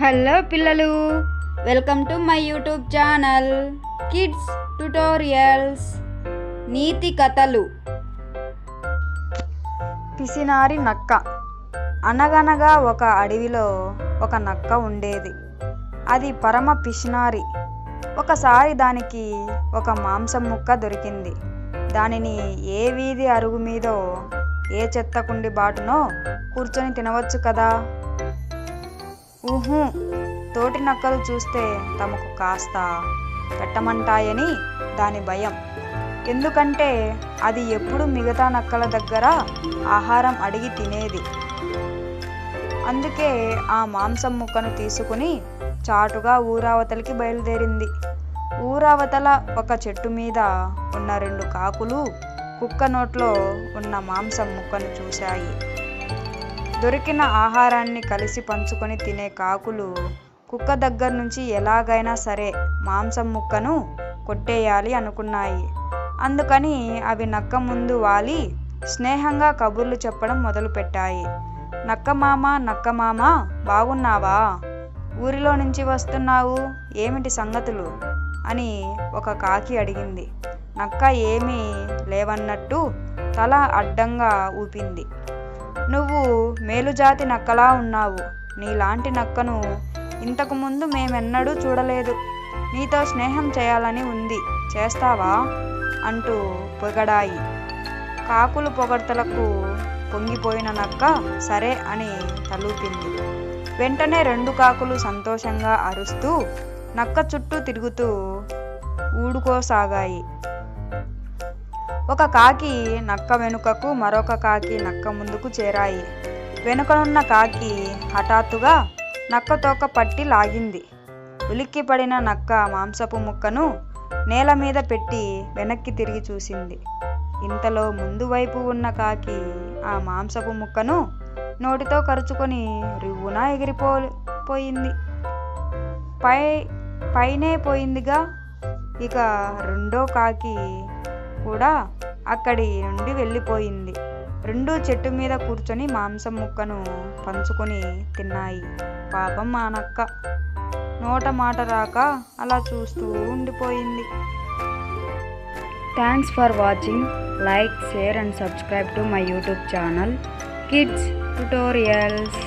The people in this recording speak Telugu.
హలో పిల్లలు, welcome to my YouTube channel kids tutorials. నీతి కథలు. పిసినారి నక్క. అనగనగా ఒక అడవిలో ఒక నక్క ఉండేది. అది పరమ పిసినారి. ఒకసారి దానికి ఒక మాంసం ముక్క దొరికింది. దానిని ఏ వీధి అరుగు మీదో ఏ చెత్త కుండి బాటునో కూర్చొని తినవచ్చు కదా. ఊహు, తోటి నక్కలు చూస్తే తమకు కాస్త పెట్టమంటాయని దాని భయం. ఎందుకంటే అది ఎప్పుడు మిగతా నక్కల దగ్గర ఆహారం అడిగి తినేది. అందుకే ఆ మాంసం ముక్కను తీసుకుని చాటుగా ఊరావతలికి బయలుదేరింది. ఊరావతల ఒక చెట్టు మీద ఉన్న 2 కాకులు కుక్క నోట్లో ఉన్న మాంసం ముక్కను చూశాయి. దొరికిన ఆహారాన్ని కలిసి పంచుకొని తినే కాకులు కుక్క దగ్గర నుంచి ఎలాగైనా సరే మాంసం ముక్కను కొట్టేయాలి అనుకున్నాయి. అందుకని అవి నక్క ముందు వాలి స్నేహంగా కబుర్లు చెప్పడం మొదలుపెట్టాయి. నక్క మామ బాగున్నావా? ఊరిలో నుంచి వస్తున్నావు, ఏమిటి సంగతులు అని ఒక కాకి అడిగింది. నక్క ఏమీ లేవన్నట్టు తల అడ్డంగా ఊపింది. నువ్వు మేలుజాతి నక్కలా ఉన్నావు. నీలాంటి నక్కను ఇంతకుముందు మేమెన్నడూ చూడలేదు. నీతో స్నేహం చేయాలని ఉంది, చేస్తావా అంటూ పొగడాయి. కాకులు పొగడ్తలకు పొంగిపోయిన నక్క సరే అని తలూపింది. వెంటనే 2 కాకులు సంతోషంగా అరుస్తూ నక్క చుట్టూ తిరుగుతూ ఊడుకోసాగాయి. ఒక కాకి నక్క వెనుకకు, మరొక కాకి నక్క ముందుకు చేరాయి. వెనుకనున్న కాకి హఠాత్తుగా నక్క తోక పట్టి లాగింది. ఉలిక్కిపడిన నక్క మాంసపు ముక్కను నేల మీద పెట్టి వెనక్కి తిరిగి చూసింది. ఇంతలో ముందు వైపు ఉన్న కాకి ఆ మాంసపు ముక్కను నోటితో కరుచుకొని రివ్వున ఎగిరిపోయింది. పైనే పోయిందిగా. ఇక రెండో కాకి కూడా అక్కడి నుండి వెళ్ళిపోయింది. 2 చెట్టు మీద కూర్చొని మాంసం ముక్కను పంచుకొని తిన్నాయి. పాపం ఆ నక్క నోట మాట రాక అలా చూస్తూ ఉండిపోయింది. Thanks for watching. Like, share and subscribe to my YouTube channel kids tutorials.